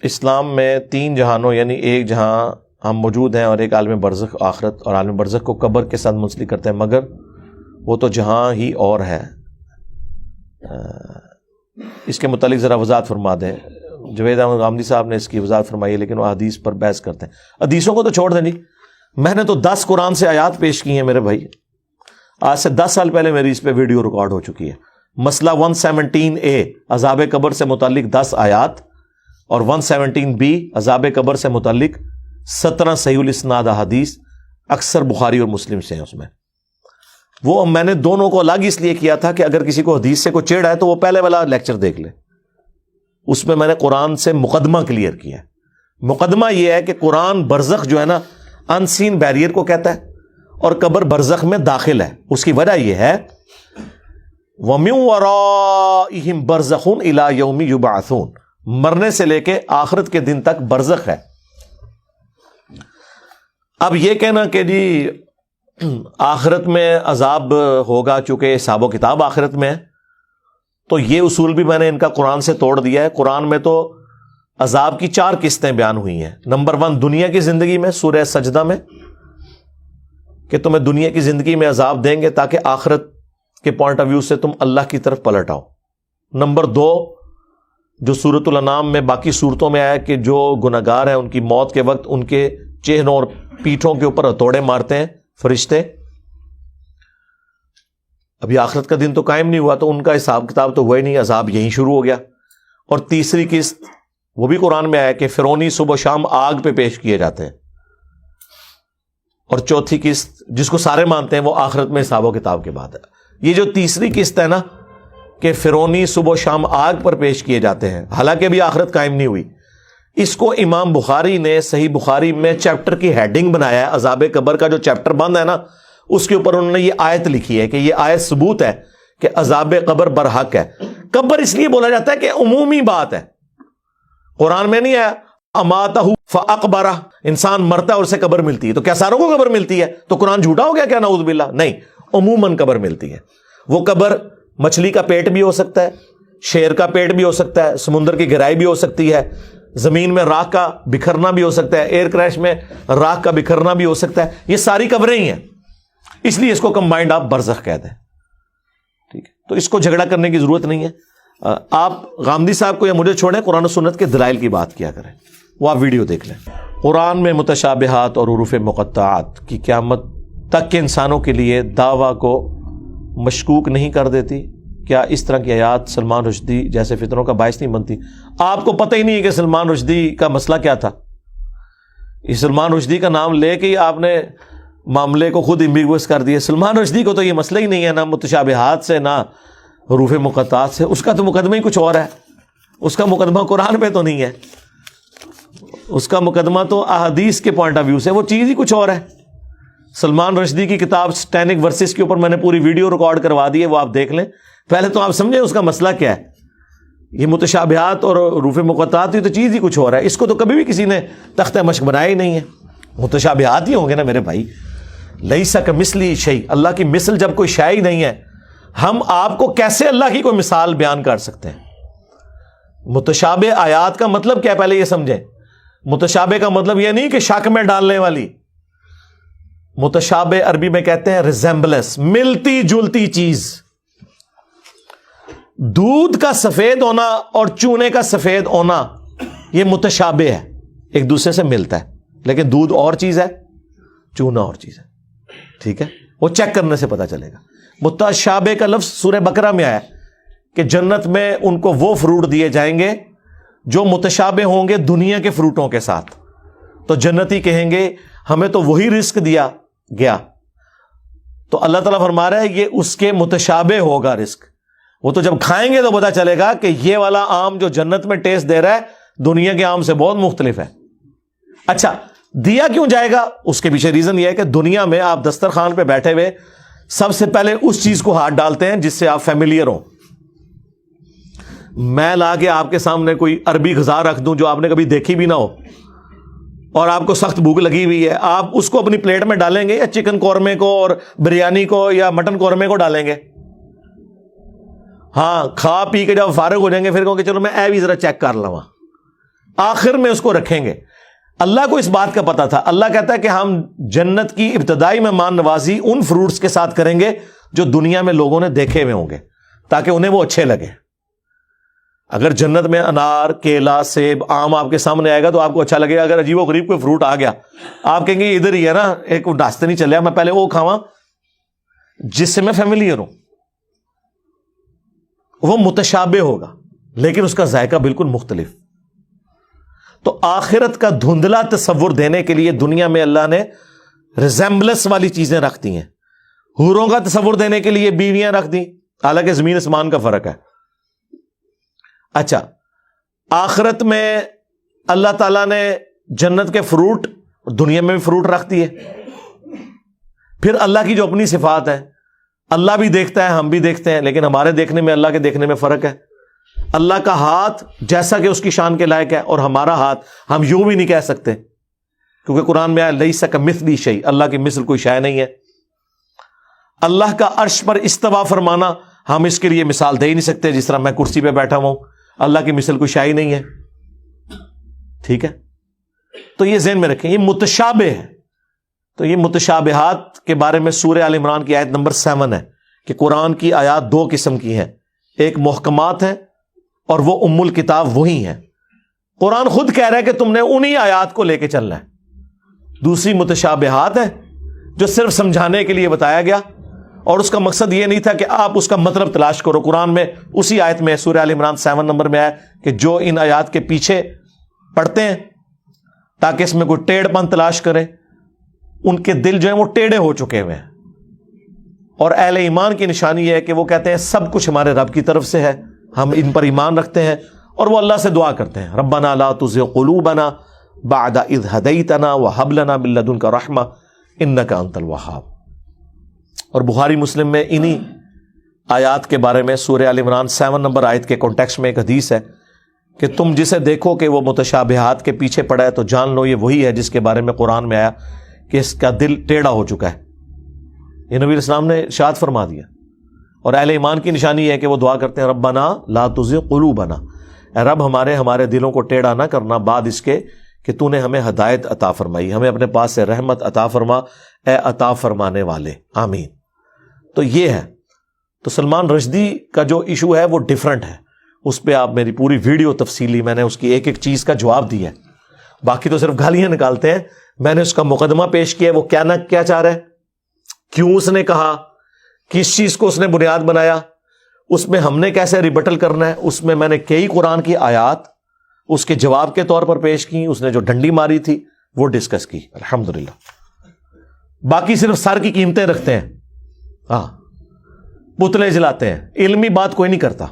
اسلام میں تین جہانوں یعنی ایک جہاں ہم موجود ہیں اور ایک عالم برزخ آخرت، اور عالم برزخ کو قبر کے ساتھ منسلک کرتے ہیں، مگر وہ تو جہاں ہی اور ہے۔ اس کے متعلق ذرا وضاحت فرما دیں۔ جوید احمد غامدی صاحب نے اس کی وضاحت فرمائی ہے، لیکن وہ حدیث پر بحث کرتے ہیں۔ حدیثوں کو تو چھوڑ دیں جی، میں نے تو 10 قرآن سے آیات پیش کی ہیں میرے بھائی، آج سے 10 سال پہلے میری اس پہ ویڈیو ریکارڈ ہو چکی ہے۔ مسئلہ 117A عذاب قبر سے متعلق 10 آیات، اور 117B عذاب قبر سے متعلق 17 صحیح الاسناد احادیث، اکثر بخاری اور مسلم سے ہیں۔ اس میں وہ میں نے دونوں کو الگ اس لیے کیا تھا کہ اگر کسی کو حدیث سے کوئی چیڑا ہے تو وہ پہلے والا لیکچر دیکھ لے، اس میں نے قرآن سے مقدمہ کلیئر کیا ہے۔ مقدمہ یہ ہے کہ قرآن برزخ جو ہے نا ان سین بیریئر کو کہتا ہے، اور قبر برزخ میں داخل ہے۔ اس کی وجہ یہ ہے وَمِن وَرَائِهِمْ بَرْزَخٌ إِلَى يَوْمِ يُبْعَثُونَ، مرنے سے لے کے آخرت کے دن تک برزخ ہے۔ اب یہ کہنا کہ جی آخرت میں عذاب ہوگا چونکہ حساب و کتاب آخرت میں ہے، تو یہ اصول بھی میں نے ان کا قرآن سے توڑ دیا ہے۔ قرآن میں تو عذاب کی 4 قسطیں بیان ہوئی ہیں۔ نمبر 1 دنیا کی زندگی میں، سورہ سجدہ میں، کہ تمہیں دنیا کی زندگی میں عذاب دیں گے تاکہ آخرت کے پوائنٹ آف ویو سے تم اللہ کی طرف پلٹ آؤ۔ نمبر 2 جو سورۃ الانعام میں باقی صورتوں میں آیا کہ جو گناہگار ہیں ان کی موت کے وقت ان کے چہروں اور پیٹھوں کے اوپر ہتھوڑے مارتے ہیں فرشتے۔ ابھی آخرت کا دن تو قائم نہیں ہوا تو ان کا حساب کتاب تو ہوا ہی نہیں، عذاب یہیں شروع ہو گیا۔ اور تیسری قسط وہ بھی قرآن میں آیا کہ فرعونی صبح و شام آگ پہ پیش کیے جاتے ہیں۔ اور چوتھی قسط جس کو سارے مانتے ہیں وہ آخرت میں حساب و کتاب کے بعد ہے۔ یہ جو تیسری قسط ہے نا کہ فرعونی صبح و شام آگ پر پیش کیے جاتے ہیں، حالانکہ بھی آخرت قائم نہیں ہوئی، اس کو امام بخاری نے صحیح بخاری میں چیپٹر کی ہیڈنگ بنایا ہے۔ عذاب قبر کا جو چیپٹر بند ہے نا اس کے اوپر انہوں نے یہ آیت لکھی ہے کہ یہ آیت ثبوت ہے کہ عذاب قبر برحق ہے۔ قبر اس لیے بولا جاتا ہے کہ عمومی بات ہے، قرآن میں نہیں ہے اماتہ فاقبرہ، انسان مرتا ہے اور اسے قبر ملتی ہے، تو کیا ساروں کو قبر ملتی ہے؟ تو قرآن جھوٹا ہو گیا کیا؟ نعوذ باللہ، نہیں، عموماً قبر ملتی ہے۔ وہ قبر مچھلی کا پیٹ بھی ہو سکتا ہے، شیر کا پیٹ بھی ہو سکتا ہے، سمندر کی گہرائی بھی ہو سکتی ہے، زمین میں راکھ کا بکھرنا بھی ہو سکتا ہے، ایئر کریش میں راکھ کا بکھرنا بھی ہو سکتا ہے، یہ ساری قبریں ہی ہیں، اس لیے اس کو کمبائنڈ آپ برزخ کہتے ہیں۔ ٹھیک ہے، تو اس کو جھگڑا کرنے کی ضرورت نہیں ہے۔ آپ غامدی صاحب کو یا مجھے چھوڑیں، قرآن و سنت کے دلائل کی بات کیا کریں، وہ آپ ویڈیو دیکھ لیں۔ قرآن میں متشابہات اور حروف مقطعات کی قیامت تک کے انسانوں کے لیے دعویٰ کو مشکوک نہیں کر دیتی؟ کیا اس طرح کی آیات سلمان رشدی جیسے فتنوں کا باعث نہیں بنتی؟ آپ کو پتہ ہی نہیں ہے کہ سلمان رشدی کا مسئلہ کیا تھا۔ اس سلمان رشدی کا نام لے کے ہی آپ نے معاملے کو خود ایمبیگوس کر دیا۔ سلمان رشدی کو تو یہ مسئلہ ہی نہیں ہے، نہ متشابہات سے نہ حروف مقطعات سے، اس کا تو مقدمہ ہی کچھ اور ہے، اس کا مقدمہ قرآن پہ تو نہیں ہے، اس کا مقدمہ تو احادیث کے پوائنٹ آف ویو سے وہ چیز ہی کچھ اور ہے۔ سلمان رشدی کی کتاب سٹینک ورسز کے اوپر میں نے پوری ویڈیو ریکارڈ کروا دی ہے، وہ آپ دیکھ لیں۔ پہلے تو آپ سمجھیں اس کا مسئلہ کیا ہے۔ یہ متشابہات اور حروف مقطعات تو چیز ہی کچھ اور ہے، اس کو تو کبھی بھی کسی نے تختہ مشق بنایا ہی نہیں ہے۔ متشابہات ہی ہوں گے نا میرے بھائی، لیسا کمثلہ شیء، اللہ کی مثل جب کوئی شے ہی نہیں ہے، ہم آپ کو کیسے اللہ کی کوئی مثال بیان کر سکتے ہیں؟ متشابہ آیات کا مطلب کیا ہے پہلے یہ سمجھیں۔ متشابہ کا مطلب یہ نہیں کہ شک میں ڈالنے والی، متشابہ عربی میں کہتے ہیں ریزمبلنس، ملتی جلتی چیز۔ دودھ کا سفید ہونا اور چونے کا سفید ہونا یہ متشابہ ہے، ایک دوسرے سے ملتا ہے، لیکن دودھ اور چیز ہے، چونا اور چیز ہے۔ ٹھیک ہے، وہ چیک کرنے سے پتا چلے گا۔ متشابہ کا لفظ سورہ بقرہ میں آیا کہ جنت میں ان کو وہ فروٹ دیے جائیں گے جو متشابہ ہوں گے دنیا کے فروٹوں کے ساتھ، تو جنتی کہیں گے ہمیں تو وہی رزق دیا گیا، تو اللہ تعالیٰ فرما رہا ہے یہ اس کے متشابہ ہوگا رزق، وہ تو جب کھائیں گے تو پتا چلے گا کہ یہ والا آم جو جنت میں ٹیسٹ دے رہا ہے دنیا کے آم سے بہت مختلف ہے۔ اچھا، دیا کیوں جائے گا؟ اس کے پیچھے ریزن یہ ہے کہ دنیا میں آپ دسترخوان پہ بیٹھے ہوئے سب سے پہلے اس چیز کو ہاتھ ڈالتے ہیں جس سے آپ فیملیئر ہوں۔ میں لا کے آپ کے سامنے کوئی عربی غذا رکھ دوں جو آپ نے کبھی دیکھی بھی نہ ہو اور آپ کو سخت بھوک لگی ہوئی ہے، آپ اس کو اپنی پلیٹ میں ڈالیں گے یا چکن قورمے کو اور بریانی کو یا مٹن قورمے کو ڈالیں گے؟ ہاں، کھا پی کے جب فارغ ہو جائیں گے پھر کہوں کہ چلو میں اے بھی ذرا چیک کر لواں، آخر میں اس کو رکھیں گے. اللہ کو اس بات کا پتا تھا. اللہ کہتا ہے کہ ہم جنت کی ابتدائی مہمان نوازی ان فروٹس کے ساتھ کریں گے جو دنیا میں لوگوں نے دیکھے ہوئے ہوں گے تاکہ انہیں وہ اچھے لگے. اگر جنت میں انار، کیلا، سیب، آم آپ کے سامنے آئے گا تو آپ کو اچھا لگے گا. اگر عجیب و غریب کوئی فروٹ آ گیا آپ کہیں گے ادھر ہی ہے نا، ایک راستے نہیں چلے، میں پہلے وہ کھاواں جس سے میں فیملیئر ہوں. وہ متشابہ ہوگا لیکن اس کا ذائقہ بالکل مختلف. تو آخرت کا دھندلا تصور دینے کے لیے دنیا میں اللہ نے ریزمبلنس والی چیزیں رکھ دی ہیں. حوروں کا تصور دینے کے لیے بیویاں رکھ دی، حالانکہ زمین آسمان کا فرق ہے. اچھا، آخرت میں اللہ تعالیٰ نے جنت کے فروٹ دنیا میں بھی فروٹ رکھ دیے. پھر اللہ کی جو اپنی صفات ہے، اللہ بھی دیکھتا ہے، ہم بھی دیکھتے ہیں، لیکن ہمارے دیکھنے میں اللہ کے دیکھنے میں فرق ہے. اللہ کا ہاتھ جیسا کہ اس کی شان کے لائق ہے، اور ہمارا ہاتھ ہم یوں بھی نہیں کہہ سکتے کیونکہ قرآن میں آیا لیس کمثلہ شیء، اللہ کی مثل کوئی شے نہیں ہے. اللہ کا عرش پر استوا فرمانا ہم اس کے لیے مثال دے ہی نہیں سکتے، جس طرح میں کرسی پہ بیٹھا ہوں، اللہ کی مثل کوئی شے ہی نہیں ہے. ٹھیک ہے، تو یہ ذہن میں رکھیں، یہ متشابہ ہے. تو یہ متشابہات کے بارے میں سورہ آل عمران کی آیت نمبر 7 ہے کہ قرآن کی آیات دو قسم کی ہیں، ایک محکمات ہیں اور وہ ام الکتاب وہی ہیں. قرآن خود کہہ رہا ہے کہ تم نے انہی آیات کو لے کے چلنا ہے. دوسری متشابہات ہیں جو صرف سمجھانے کے لیے بتایا گیا، اور اس کا مقصد یہ نہیں تھا کہ آپ اس کا مطلب تلاش کرو. قرآن میں اسی آیت میں سورہ آل عمران 7 نمبر میں آیا کہ جو ان آیات کے پیچھے پڑھتے ہیں تاکہ اس میں کوئی ٹیڑھ پن تلاش کرے، ان کے دل جو ہیں وہ ٹیڑھے ہو چکے ہوئے ہیں. اور اہل ایمان کی نشانی یہ ہے کہ وہ کہتے ہیں سب کچھ ہمارے رب کی طرف سے ہے، ہم ان پر ایمان رکھتے ہیں، اور وہ اللہ سے دعا کرتے ہیں ربنا لا تزغ قلوبنا بعد اذ ہدیتنا وہب لنا من لدنک رحمہ انک انت الوہاب. اور بخاری مسلم میں انہی آیات کے بارے میں سورہ آل عمران 7 نمبر آیت کے کانٹیکسٹ میں ایک حدیث ہے کہ تم جسے دیکھو کہ وہ متشابہات کے پیچھے پڑا ہے تو جان لو یہ وہی ہے جس کے بارے میں قرآن میں آیا کہ اس کا دل ٹیڑھا ہو چکا ہے. یہ نبی اسلام نے ارشاد فرما دیا. اور اہل ایمان کی نشانی یہ ہے کہ وہ دعا کرتے ہیں ربنا لا تزغ قلوبنا، اے رب ہمارے دلوں کو ٹیڑھا نہ کرنا بعد اس کے کہ تو نے ہمیں ہدایت عطا فرمائی، ہمیں اپنے پاس سے رحمت عطا فرما اے عطا فرمانے والے، آمین. تو یہ ہے. تو سلمان رشدی کا جو ایشو ہے وہ ڈیفرنٹ ہے، اس پہ آپ میری پوری ویڈیو تفصیلی، میں نے اس کی ایک ایک چیز کا جواب دیا ہے. باقی تو صرف گالیاں نکالتے ہیں. میں نے اس کا مقدمہ پیش کیا، وہ کیا چاہ رہا ہے، کیوں اس نے کہا، کس چیز کو اس نے بنیاد بنایا، اس میں ہم نے کیسے ریبٹل کرنا ہے. اس میں نے کئی قرآن کی آیات اس کے جواب کے طور پر پیش کی، اس نے جو ڈنڈی ماری تھی وہ ڈسکس کی الحمدللہ. باقی صرف سر کی قیمتیں رکھتے ہیں، ہاں پتلے جلاتے ہیں، علمی بات کوئی نہیں کرتا.